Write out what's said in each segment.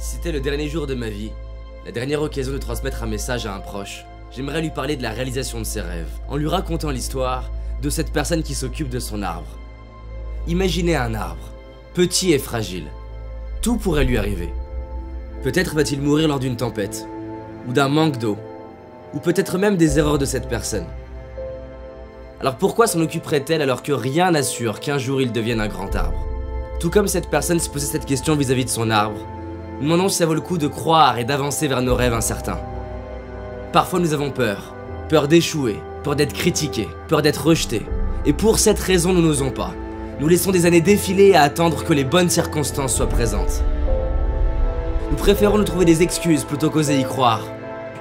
Si c'était le dernier jour de ma vie, la dernière occasion de transmettre un message à un proche, j'aimerais lui parler de la réalisation de ses rêves, en lui racontant l'histoire de cette personne qui s'occupe de son arbre. Imaginez un arbre, petit et fragile. Tout pourrait lui arriver. Peut-être va-t-il mourir lors d'une tempête, ou d'un manque d'eau, ou peut-être même des erreurs de cette personne. Alors pourquoi s'en occuperait-elle alors que rien n'assure qu'un jour il devienne un grand arbre? Tout comme cette personne se posait cette question vis-à-vis de son arbre, nous demandons si ça vaut le coup de croire et d'avancer vers nos rêves incertains. Parfois nous avons peur. Peur d'échouer, peur d'être critiqué, peur d'être rejeté. Et pour cette raison nous n'osons pas. Nous laissons des années défiler à attendre que les bonnes circonstances soient présentes. Nous préférons nous trouver des excuses plutôt qu'oser y croire.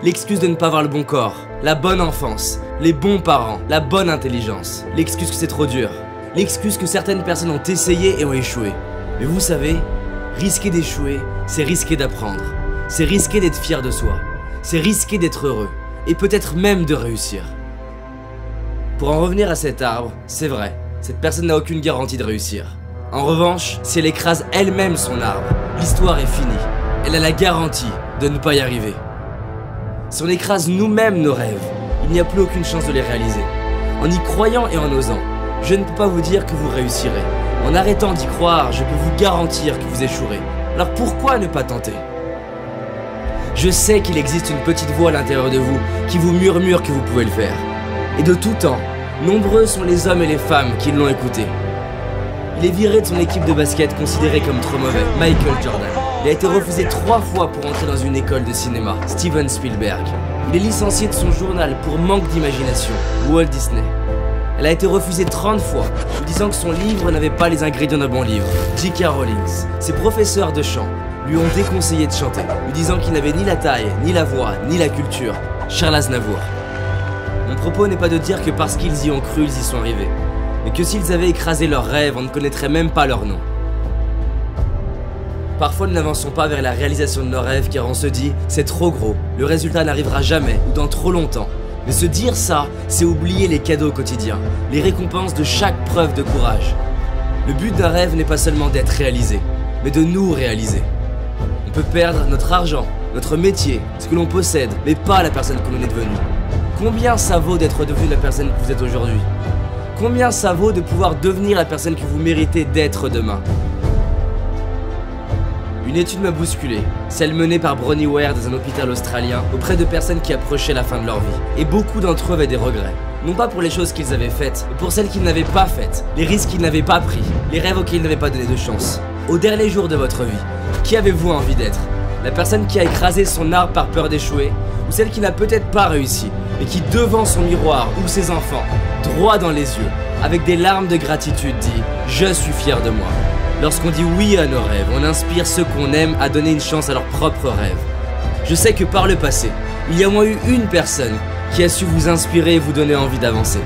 L'excuse de ne pas avoir le bon corps, la bonne enfance, les bons parents, la bonne intelligence. L'excuse que c'est trop dur. L'excuse que certaines personnes ont essayé et ont échoué. Mais vous savez, risquer d'échouer, c'est risquer d'apprendre. C'est risquer d'être fier de soi. C'est risquer d'être heureux. Et peut-être même de réussir. Pour en revenir à cet arbre, c'est vrai, cette personne n'a aucune garantie de réussir. En revanche, si elle écrase elle-même son arbre, l'histoire est finie. Elle a la garantie de ne pas y arriver. Si on écrase nous-mêmes nos rêves, il n'y a plus aucune chance de les réaliser. En y croyant et en osant, je ne peux pas vous dire que vous réussirez. En arrêtant d'y croire, je peux vous garantir que vous échouerez. Alors pourquoi ne pas tenter? Je sais qu'il existe une petite voix à l'intérieur de vous qui vous murmure que vous pouvez le faire. Et de tout temps, nombreux sont les hommes et les femmes qui l'ont écouté. Il est viré de son équipe de basket considéré comme trop mauvais, Michael Jordan. Il a été refusé 3 fois pour entrer dans une école de cinéma, Steven Spielberg. Il est licencié de son journal pour manque d'imagination, Walt Disney. Elle a été refusée 30 fois, lui disant que son livre n'avait pas les ingrédients d'un bon livre, J.K. Rowling. Ses professeurs de chant lui ont déconseillé de chanter, lui disant qu'il n'avait ni la taille, ni la voix, ni la culture, Charles Aznavour. Mon propos n'est pas de dire que parce qu'ils y ont cru, ils y sont arrivés, mais que s'ils avaient écrasé leurs rêves, on ne connaîtrait même pas leur nom. Parfois nous n'avançons pas vers la réalisation de nos rêves car on se dit « c'est trop gros, le résultat n'arrivera jamais ou dans trop longtemps ». Mais se dire ça, c'est oublier les cadeaux quotidiens, les récompenses de chaque preuve de courage. Le but d'un rêve n'est pas seulement d'être réalisé, mais de nous réaliser. On peut perdre notre argent, notre métier, ce que l'on possède, mais pas la personne que l'on est devenu. Combien ça vaut d'être devenu la personne que vous êtes aujourd'hui? Combien ça vaut de pouvoir devenir la personne que vous méritez d'être demain? Une étude m'a bousculé, celle menée par Bronnie Ware dans un hôpital australien auprès de personnes qui approchaient la fin de leur vie. Et beaucoup d'entre eux avaient des regrets. Non pas pour les choses qu'ils avaient faites, mais pour celles qu'ils n'avaient pas faites, les risques qu'ils n'avaient pas pris, les rêves auxquels ils n'avaient pas donné de chance. Au dernier jour de votre vie, qui avez-vous envie d'être? La personne qui a écrasé son arbre par peur d'échouer? Ou celle qui n'a peut-être pas réussi, mais qui devant son miroir ou ses enfants, droit dans les yeux, avec des larmes de gratitude dit « Je suis fier de moi ». Lorsqu'on dit oui à nos rêves, on inspire ceux qu'on aime à donner une chance à leurs propres rêves. Je sais que par le passé, il y a au moins eu une personne qui a su vous inspirer et vous donner envie d'avancer.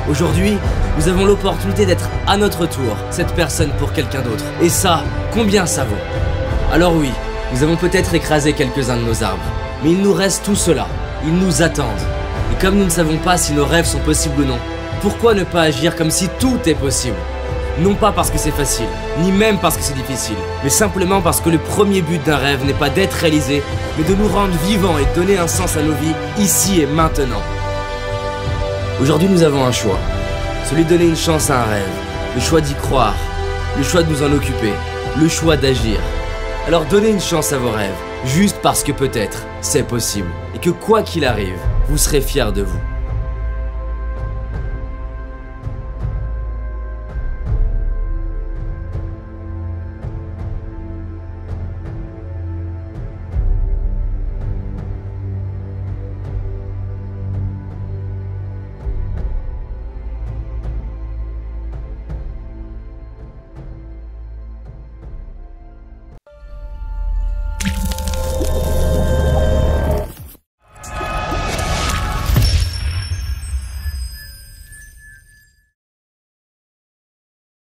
Aujourd'hui, nous avons l'opportunité d'être à notre tour cette personne pour quelqu'un d'autre. Et ça, combien ça vaut? Alors oui, nous avons peut-être écrasé quelques-uns de nos arbres, mais il nous reste tout cela. Ils nous attendent. Et comme nous ne savons pas si nos rêves sont possibles ou non, pourquoi ne pas agir comme si tout est possible? Non pas parce que c'est facile, ni même parce que c'est difficile, mais simplement parce que le premier but d'un rêve n'est pas d'être réalisé, mais de nous rendre vivants et de donner un sens à nos vies, ici et maintenant. Aujourd'hui nous avons un choix, celui de donner une chance à un rêve, le choix d'y croire, le choix de nous en occuper, le choix d'agir. Alors donnez une chance à vos rêves, juste parce que peut-être c'est possible, et que quoi qu'il arrive, vous serez fiers de vous.